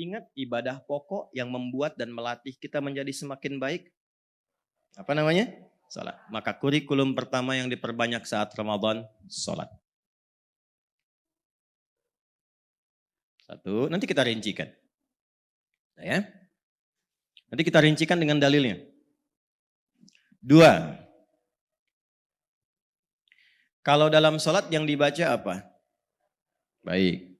ingat ibadah pokok yang membuat dan melatih kita menjadi semakin baik? Apa namanya? Salat. Maka kurikulum pertama yang diperbanyak saat Ramadan, salat. Satu, nanti kita rincikan. Ya. Nanti kita rincikan dengan dalilnya. Dua, kalau dalam salat yang dibaca apa? Baik.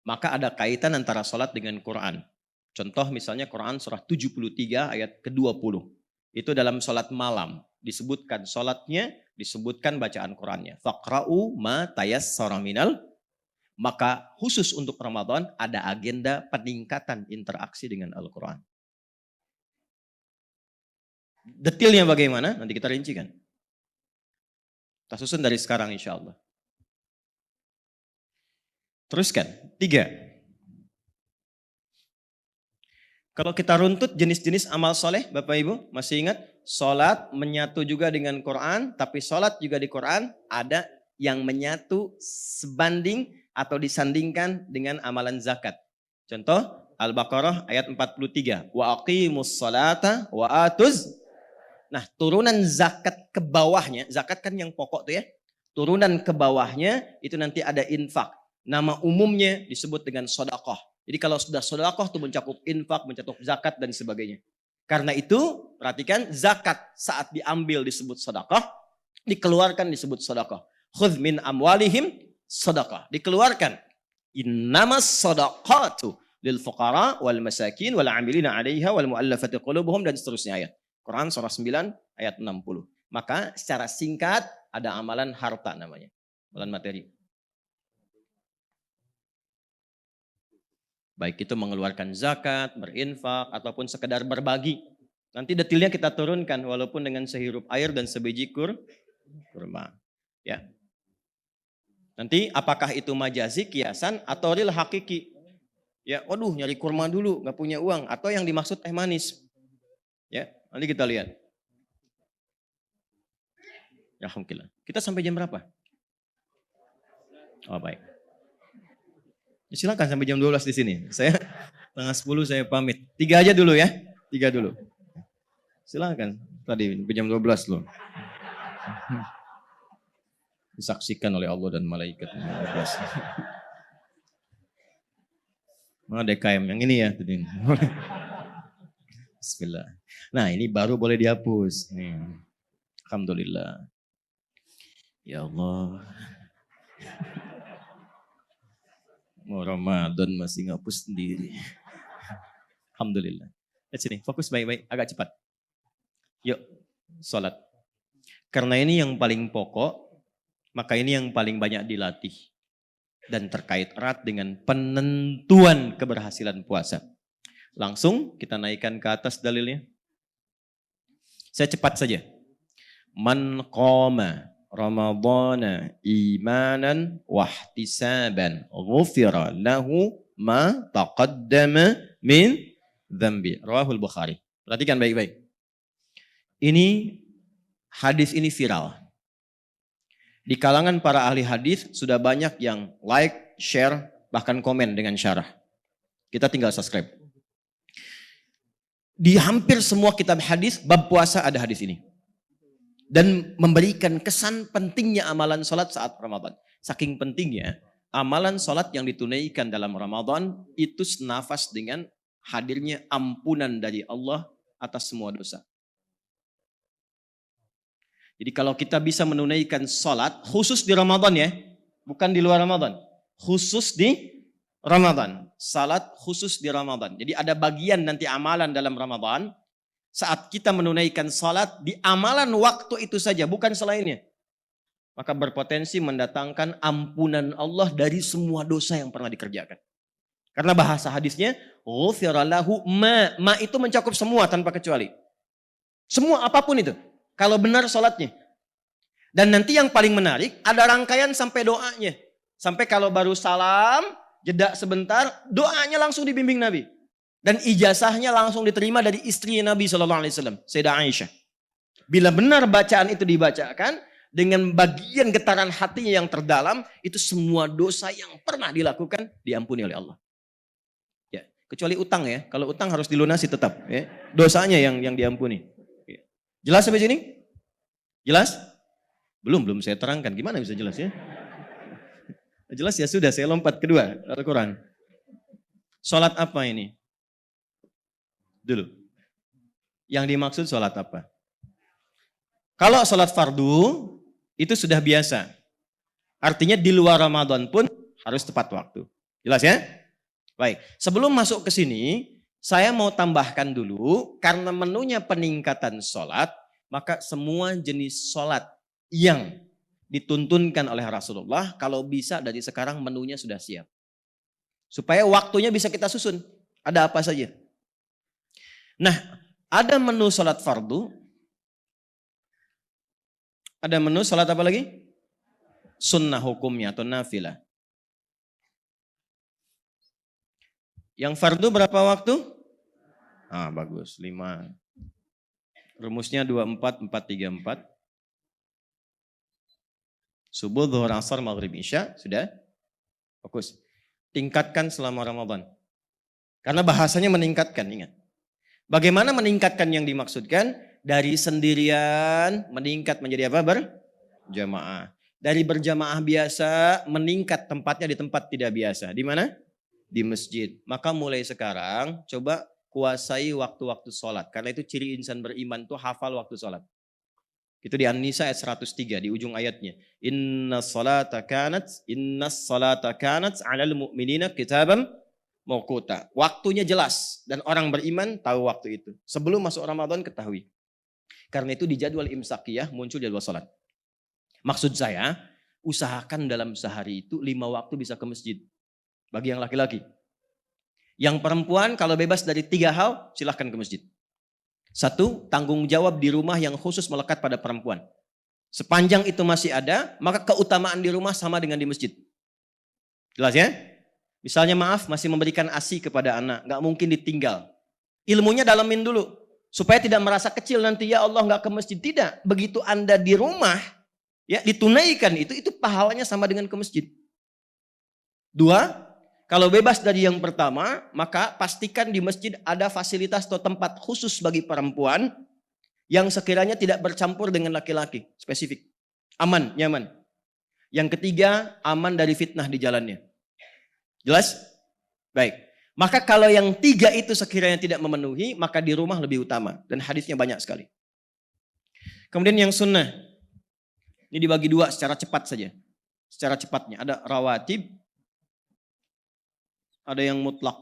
Maka ada kaitan antara salat dengan Quran. Contoh misalnya Quran surah 73 ayat ke-20. Itu dalam salat malam. Disebutkan salatnya, disebutkan bacaan Qurannya. Faqra'u ma tayassara minal. Maka khusus untuk Ramadan ada agenda peningkatan interaksi dengan Al-Quran. Detailnya bagaimana? Nanti kita rincikan. Kita susun dari sekarang insya Allah. Teruskan. 3. Kalau kita runtut jenis-jenis amal soleh, Bapak Ibu, masih ingat? Salat menyatu juga dengan Quran, tapi salat juga di Quran ada yang menyatu sebanding atau disandingkan dengan amalan zakat. Contoh, Al-Baqarah ayat 43. Wa aqimus salata wa atuz. Nah, turunan zakat ke bawahnya, zakat kan yang pokok tuh ya. Turunan ke bawahnya itu nanti ada infak. Nama umumnya disebut dengan sedekah. Jadi kalau sudah sedekah itu mencakup infak, mencakup zakat dan sebagainya. Karena itu, perhatikan zakat saat diambil disebut sedekah, dikeluarkan disebut sedekah. Khudz min amwalihim sedekah. Dikeluarkan. Innamas sedaqatu lil fuqara wal masakin wal 'amilina 'alaiha wal mu'allafati qulubuhum dan seterusnya ayat. Quran surah 9 ayat 60. Maka secara singkat ada amalan harta namanya. Amalan materi. Baik itu mengeluarkan zakat, berinfak, ataupun sekedar berbagi. Nanti detailnya kita turunkan walaupun dengan sehirup air dan sebiji kurma. Ya. Nanti apakah itu majazi, kiasan, atau real hakiki? Ya, waduh nyari kurma dulu, nggak punya uang. Atau yang dimaksud teh manis. Ya, nanti kita lihat. Ya, alhamdulillah. Kita sampai jam berapa? Oh baik. Ya, silakan sampai jam 12 di sini. Saya setengah 10 saya pamit. 3 aja dulu ya. 3 dulu. Silakan. Tadi jam 12 loh. Disaksikan oleh Allah dan malaikat. Mana DKM yang ini ya. Bismillah. Nah ini baru boleh dihapus. Nih. Alhamdulillah. Ya Allah. Mau Ramadan masih ngapus sendiri. Alhamdulillah. Lihat sini, fokus baik-baik, agak cepat. Yuk, sholat. Karena ini yang paling pokok, maka ini yang paling banyak dilatih. Dan terkait erat dengan penentuan keberhasilan puasa. Langsung kita naikkan ke atas dalilnya. Saya cepat saja. Man qama Ramadana imanan wahtisaban ghufira lahu ma taqaddama min dzambi. Rawahul Bukhari. Perhatikan baik-baik. Ini hadis ini viral. Di kalangan para ahli hadis sudah banyak yang like, share, bahkan komen dengan syarah. Kita tinggal subscribe. Di hampir semua kitab hadis bab puasa ada hadis ini. Dan memberikan kesan pentingnya amalan sholat saat Ramadan. Saking pentingnya, amalan sholat yang ditunaikan dalam Ramadan itu senafas dengan hadirnya ampunan dari Allah atas semua dosa. Jadi kalau kita bisa menunaikan sholat, khusus di Ramadan ya, bukan di luar Ramadan. Khusus di Ramadan. Salat khusus di Ramadan. Jadi ada bagian nanti amalan dalam Ramadan. Saat kita menunaikan salat di amalan waktu itu saja, bukan selainnya. Maka berpotensi mendatangkan ampunan Allah dari semua dosa yang pernah dikerjakan. Karena bahasa hadisnya, ghufira lahu ma. Ma itu mencakup semua tanpa kecuali. Semua apapun itu. Kalau benar salatnya. Dan nanti yang paling menarik, ada rangkaian sampai doanya. Sampai kalau baru salam, jeda sebentar, doanya langsung dibimbing Nabi. Dan ijazahnya langsung diterima dari istri Nabi SAW, Sayyidah Aisyah. Bila benar bacaan itu dibacakan, dengan bagian getaran hatinya yang terdalam, itu semua dosa yang pernah dilakukan diampuni oleh Allah. Ya. Kecuali utang ya. Kalau utang harus dilunasi tetap. Ya. Dosanya yang diampuni. Ya. Jelas sampai sini? Jelas? Belum saya terangkan. Gimana bisa jelas ya? Jelas ya sudah, saya lompat kedua. Al-Quran. Sholat apa ini? Dulu. Yang dimaksud sholat apa? Kalau sholat fardu, itu sudah biasa. Artinya di luar Ramadan pun harus tepat waktu. Jelas ya? Baik, sebelum masuk ke sini, saya mau tambahkan dulu, karena menunya peningkatan sholat, maka semua jenis sholat yang dituntunkan oleh Rasulullah, kalau bisa dari sekarang menunya sudah siap. Supaya waktunya bisa kita susun, ada apa saja. Nah, ada menu sholat fardu, ada menu sholat apa lagi? Sunnah hukumnya atau nafilah. Yang fardu berapa waktu? Bagus, 5. Rumusnya 24, 4, 3, 4. Subuh, zuhur, asar, maghrib, isya. Sudah? Fokus. Tingkatkan selama Ramadan. Karena bahasanya meningkatkan, ingat. Bagaimana meningkatkan yang dimaksudkan? Dari sendirian meningkat menjadi apa? Berjamaah. Dari berjamaah biasa meningkat tempatnya di tempat tidak biasa. Di mana? Di masjid. Maka mulai sekarang coba kuasai waktu-waktu sholat. Karena itu ciri insan beriman tuh hafal waktu sholat. Itu di An-Nisa ayat 103 di ujung ayatnya. Innas salata kanat 'alal mu'minina kitaban mawquta. Waktunya jelas dan orang beriman tahu waktu itu. Sebelum masuk Ramadan ketahui. Karena itu di jadwal imsakiyah muncul jadwal sholat. Maksud saya, usahakan dalam sehari itu 5 waktu bisa ke masjid. Bagi yang laki-laki. Yang perempuan kalau bebas dari 3 hal, silahkan ke masjid. 1, tanggung jawab di rumah yang khusus melekat pada perempuan. Sepanjang itu masih ada, maka keutamaan di rumah sama dengan di masjid. Jelas ya? Misalnya maaf, masih memberikan ASI kepada anak, gak mungkin ditinggal. Ilmunya dalamin dulu. Supaya tidak merasa kecil nanti, ya Allah gak ke masjid. Tidak, begitu Anda di rumah, ya ditunaikan itu pahalanya sama dengan ke masjid. 2, kalau bebas dari yang pertama, maka pastikan di masjid ada fasilitas atau tempat khusus bagi perempuan yang sekiranya tidak bercampur dengan laki-laki, spesifik. Aman, nyaman. Yang ketiga, aman dari fitnah di jalannya. Jelas? Baik. Maka kalau yang 3 itu sekiranya tidak memenuhi, maka di rumah lebih utama. Dan hadisnya banyak sekali. Kemudian yang sunnah. Ini dibagi 2 secara cepat saja. Secara cepatnya. Ada rawatib. Ada yang mutlak.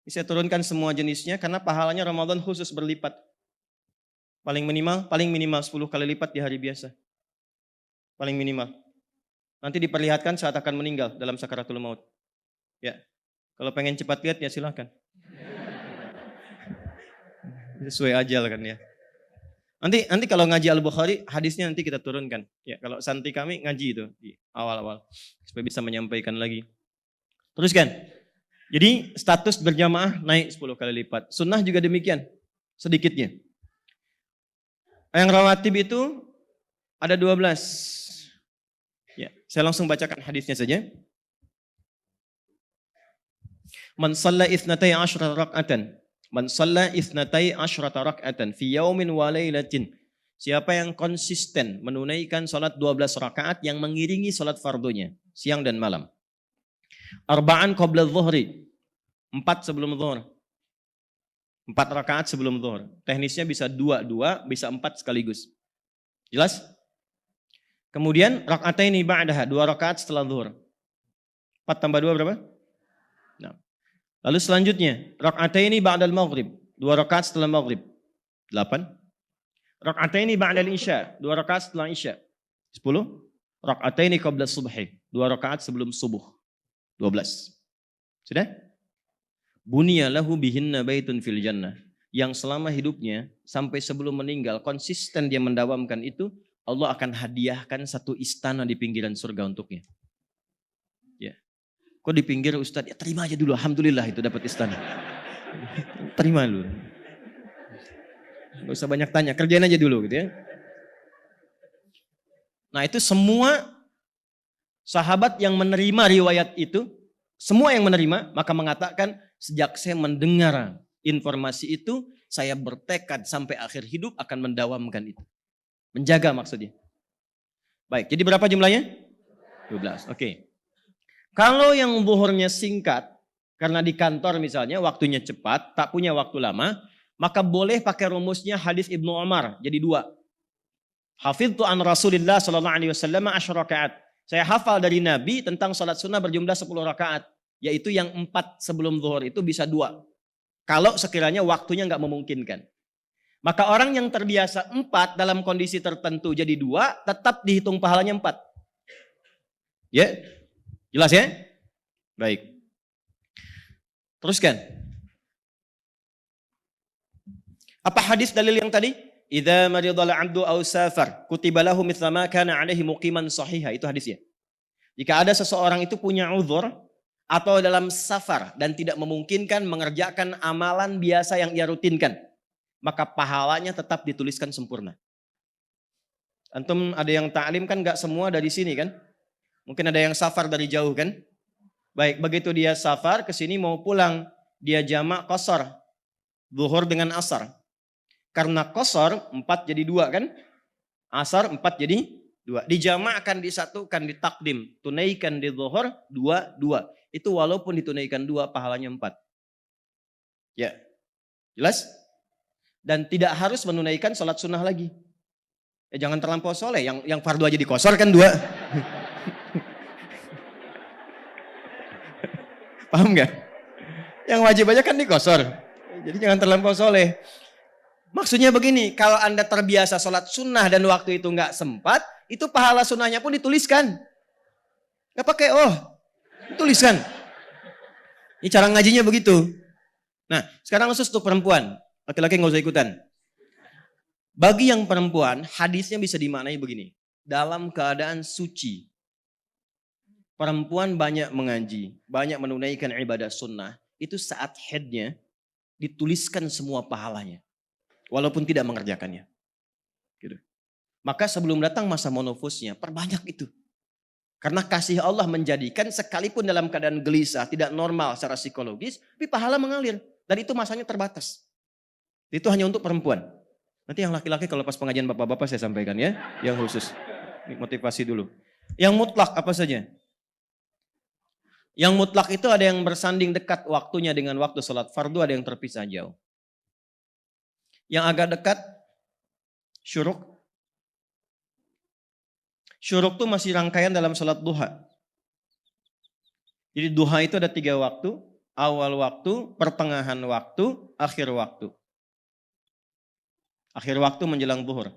Ini saya turunkan semua jenisnya karena pahalanya Ramadan khusus berlipat. Paling minimal 10 kali lipat di hari biasa. Paling minimal. Nanti diperlihatkan saat akan meninggal dalam sakaratul maut. Ya. Kalau pengen cepat lihat ya silahkan. Sesuai ajal kan ya. Nanti kalau ngaji Al-Bukhari hadisnya nanti kita turunkan. Ya, kalau santri kami ngaji itu di awal-awal supaya bisa menyampaikan lagi. Teruskan. Jadi status berjamaah naik 10 kali lipat. Sunnah juga demikian. Sedikitnya. Yang rawatib itu ada 12. Ya, saya langsung bacakan hadisnya saja. Man shalla 12 rak'atan. Man shalla 12 rak'atan fi yaumin wa lailatin. Siapa yang konsisten menunaikan salat 12 rakaat yang mengiringi salat fardunya siang dan malam. Arba'an qabla dhuhri. 4 sebelum zuhur. 4 rakaat sebelum zuhur. Teknisnya bisa 2, bisa 4 sekaligus. Jelas? Kemudian raka'ataini ba'daha, 2 rakaat setelah zuhur. 4 tambah 2 berapa? 6. Lalu selanjutnya, raka'ataini ba'dal maghrib, 2 rakaat setelah maghrib. 8. Raka'ataini ba'dal isya, 2 rakaat setelah isya. 10. Raka'ataini qabla subhi, 2 rakaat sebelum subuh. 12. Sudah? Bunya lahu bihinna baitun fil jannah. Yang selama hidupnya sampai sebelum meninggal konsisten dia mendawamkan itu, Allah akan hadiahkan 1 istana di pinggiran surga untuknya. Ya. Kok di pinggir Ustaz? Ya terima aja dulu, alhamdulillah itu dapat istana. Terima dulu. Gak usah banyak tanya, kerjain aja dulu gitu ya. Nah itu semua sahabat yang menerima riwayat itu semua yang menerima, maka mengatakan sejak saya mendengar informasi itu, saya bertekad sampai akhir hidup akan mendawamkan itu. Menjaga maksudnya. Baik, jadi berapa jumlahnya? 12, oke. Kalau yang zuhurnya singkat, karena di kantor misalnya waktunya cepat, tak punya waktu lama, maka boleh pakai rumusnya hadis Ibnu Umar, jadi 2. Hafidtu an Rasulillah sallallahu alaihi wasallam 10 rakaat. Saya hafal dari Nabi tentang salat sunnah berjumlah 10 rakaat. Yaitu yang 4 sebelum zuhur itu bisa 2. Kalau sekiranya waktunya nggak memungkinkan. Maka orang yang terbiasa 4 dalam kondisi tertentu jadi 2, tetap dihitung pahalanya 4. Ya, jelas ya? Baik. Teruskan. Apa hadis dalil yang tadi? Idza maridal 'abdu aw safar kutiba lahu mithla ma kana 'alaihi muqiman sahiha. Itu hadisnya. Jika ada seseorang itu punya uzur atau dalam safar dan tidak memungkinkan mengerjakan amalan biasa yang ia rutinkan, maka pahalanya tetap dituliskan sempurna. Antum ada yang ta'lim kan enggak semua dari sini kan? Mungkin ada yang safar dari jauh kan? Baik, begitu dia safar ke sini mau pulang, dia jamak qashar. Zuhur dengan asar. Karena qashar 4 jadi 2 kan? Asar 4 jadi 2. Dijamakkan, disatukan, ditakdim. Tunaikan di zuhur 2, 2. Itu walaupun ditunaikan 2 pahalanya 4. Ya. Jelas? Dan tidak harus menunaikan sholat sunnah lagi. Jangan terlampau soleh. Yang fardu aja dikosor kan 2. Paham nggak? Yang wajib aja kan dikosor. Jadi jangan terlampau soleh. Maksudnya begini, kalau Anda terbiasa sholat sunnah dan waktu itu nggak sempat, itu pahala sunnahnya pun dituliskan. Nggak pakai tuliskan. Ini cara ngajinya begitu. Nah, sekarang khusus untuk perempuan. Laki-laki nggak usah ikutan. Bagi yang perempuan, hadisnya bisa dimaknai begini. Dalam keadaan suci. Perempuan banyak mengaji, banyak menunaikan ibadah sunnah. Itu saat haidnya dituliskan semua pahalanya. Walaupun tidak mengerjakannya. Gitu. Maka sebelum datang masa menopause-nya, perbanyak itu. Karena kasih Allah menjadikan sekalipun dalam keadaan gelisah, tidak normal secara psikologis, tapi pahala mengalir. Dan itu masanya terbatas. Itu hanya untuk perempuan. Nanti yang laki-laki kalau pas pengajian bapak-bapak saya sampaikan ya, yang khusus. Ini motivasi dulu. Yang mutlak apa saja? Yang mutlak itu ada yang bersanding dekat waktunya dengan waktu salat fardu, ada yang terpisah jauh. Yang agak dekat, syuruk. Syuruk itu masih rangkaian dalam salat duha. Jadi duha itu ada 3 waktu. Awal waktu, pertengahan waktu, akhir waktu. Akhir waktu menjelang zuhur.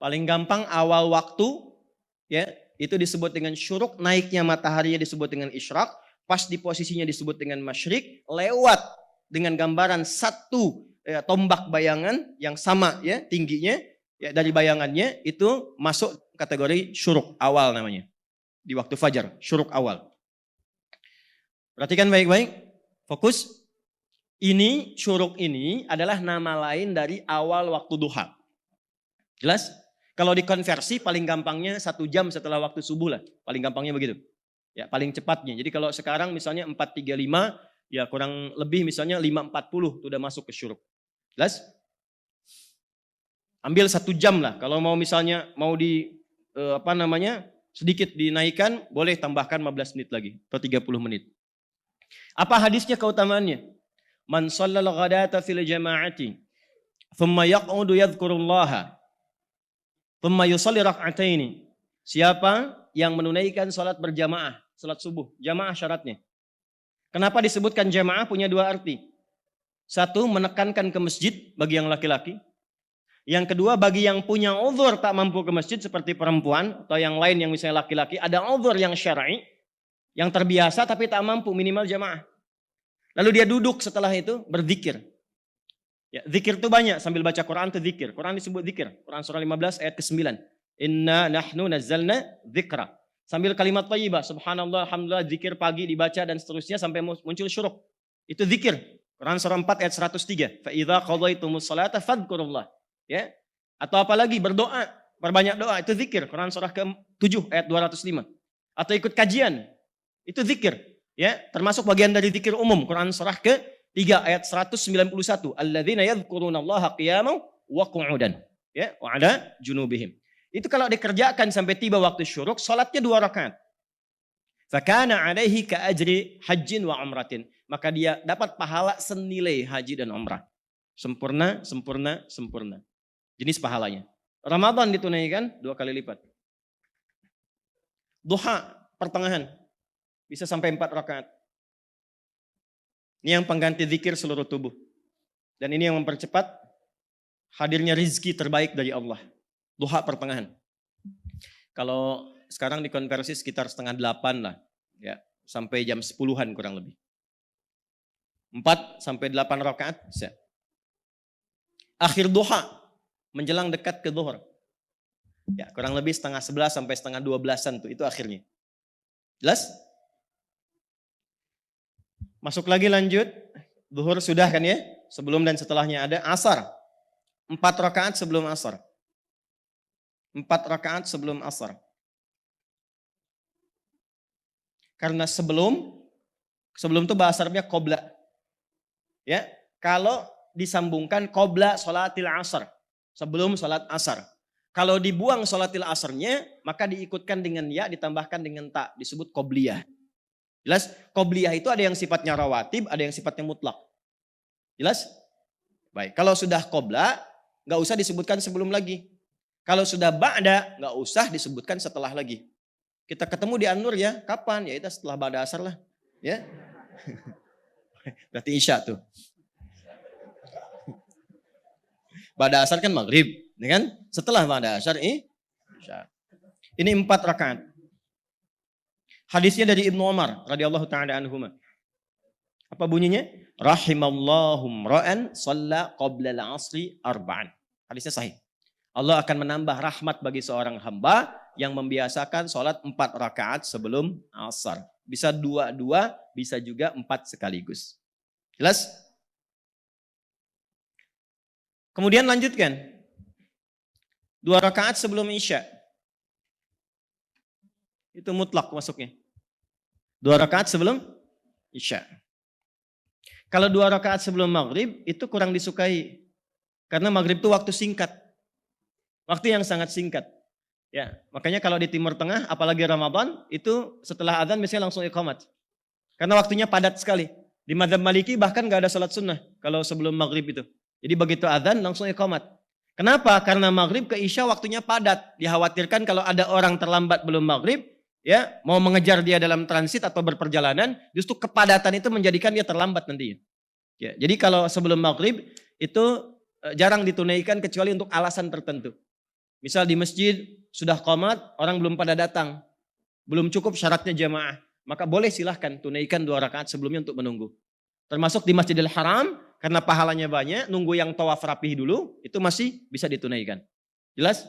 Paling gampang awal waktu, ya itu disebut dengan syuruk. Naiknya mataharinya disebut dengan isyraq. Pas di posisinya disebut dengan masyrik. Lewat dengan gambaran satu tombak bayangan yang sama ya tingginya ya dari bayangannya itu masuk kategori syuruk awal namanya. Di waktu fajar, syuruk awal. Perhatikan baik-baik, fokus. Ini syuruk ini adalah nama lain dari awal waktu duha. Jelas? Kalau dikonversi paling gampangnya 1 jam setelah waktu subuh lah. Paling gampangnya begitu. Ya, paling cepatnya. Jadi kalau sekarang misalnya 4.35 ya kurang lebih misalnya 5.40 itu udah masuk ke syuruk. Jelas? Ambil 1 jam lah. Kalau mau misalnya mau sedikit dinaikkan, boleh tambahkan 15 menit lagi atau 30 menit. Apa hadisnya keutamaannya? Man shallal ghadata fil jama'ati thumma yaq'udu yadhkurullaha thumma yusalli rak'ataini. Siapa yang menunaikan salat berjamaah, salat subuh, jamaah syaratnya. Kenapa disebutkan jamaah? Punya 2 arti. 1, menekankan ke masjid bagi yang laki-laki. Yang kedua, bagi yang punya uzur tak mampu ke masjid seperti perempuan atau yang lain yang misalnya laki-laki, ada uzur yang syar'i, yang terbiasa tapi tak mampu minimal jamaah. Lalu dia duduk setelah itu berzikir. Ya, zikir itu banyak, sambil baca Quran itu zikir. Quran disebut zikir. Quran surah 15 ayat ke-9. Inna nahnu nazzalna dzikra. Sambil kalimat thayyibah, subhanallah, alhamdulillah, zikir pagi dibaca dan seterusnya sampai muncul syuruk. Itu zikir. Quran surah 4 ayat 103. Fa idza qadaitumus salata fadhkurullah. Ya. Atau apalagi berdoa, perbanyak doa, itu zikir. Quran surah ke-7 ayat 205. atau ikut kajian. Itu zikir. Ya, termasuk bagian dari zikir umum. Quran surah ke-3 ayat 191. Alladzina yadhkurunallaha qiyaman wa qu'udan. Ya, wa ala junubihim. Itu kalau dikerjakan sampai tiba waktu syuruk, salatnya 2 rakaat. Fakana alaihi ka ajri hajjin wa umratin. Maka dia dapat pahala senilai haji dan umrah. Sempurna, sempurna, sempurna. Jenis pahalanya. Ramadan ditunaikan 2 kali lipat. Duha, pertengahan. Bisa sampai 4 rakaat. Ini yang pengganti zikir seluruh tubuh. Dan ini yang mempercepat hadirnya rizki terbaik dari Allah. Duha pertengahan. Kalau sekarang dikonversi sekitar 7:30 lah. Ya, sampai jam 10-an kurang lebih. 4 sampai 8 rakaat bisa. Akhir duha menjelang dekat ke zuhur. Ya, kurang lebih 10:30 sampai 11:30-an tuh, itu akhirnya. Jelas? Masuk lagi lanjut. Zuhur sudah kan ya? Sebelum dan setelahnya ada asar. 4 rakaat sebelum asar. 4 rakaat sebelum asar. Karena sebelum itu bahasa Arabnya qobla. Ya, kalau disambungkan qobla sholatil asar. Sebelum sholat asar. Kalau dibuang sholatil asarnya, maka diikutkan dengan ya, ditambahkan dengan ta, disebut qobliyah. Jelas? Qobliyah itu ada yang sifatnya rawatib, ada yang sifatnya mutlak. Jelas? Baik, kalau sudah qobla, nggak usah disebutkan sebelum lagi. Kalau sudah ba'da, nggak usah disebutkan setelah lagi. Kita ketemu di An-Nur ya, kapan? Ya itu setelah ba'da asar lah. Ya. Berarti isya tuh. Ba'da asar kan maghrib, ya kan? Setelah ba'da asar isya. Ini 4 rakaat. Hadisnya dari Ibnu Umar radhiyallahu taala anhuma. Apa bunyinya? Rahimallahu ra'an shalla qabla al-'asri arba'an. Hadisnya sahih. Allah akan menambah rahmat bagi seorang hamba yang membiasakan sholat 4 rakaat sebelum asar. Bisa 2, bisa juga 4 sekaligus. Jelas? Kemudian lanjutkan. 2 rakaat sebelum isya. Itu mutlak masuknya. 2 rakaat sebelum isya. Kalau 2 rakaat sebelum maghrib itu kurang disukai. Karena maghrib itu waktu singkat. Waktu yang sangat singkat. Ya, makanya kalau di Timur Tengah, apalagi Ramadan, itu setelah adzan biasanya langsung iqamat. Karena waktunya padat sekali. Di mazhab Maliki bahkan gak ada sholat sunnah kalau sebelum maghrib itu. Jadi begitu adzan langsung iqamat. Kenapa? Karena maghrib ke isya waktunya padat. Dikhawatirkan kalau ada orang terlambat belum maghrib, ya mau mengejar dia dalam transit atau berperjalanan, justru kepadatan itu menjadikan dia terlambat nantinya. Ya, jadi kalau sebelum maghrib itu jarang ditunaikan kecuali untuk alasan tertentu. Misal di masjid sudah qomat, orang belum pada datang. Belum cukup syaratnya jamaah. Maka boleh silahkan tunaikan 2 rakaat sebelumnya untuk menunggu. Termasuk di Masjidil Haram, karena pahalanya banyak, nunggu yang tawaf rapih dulu, itu masih bisa ditunaikan. Jelas?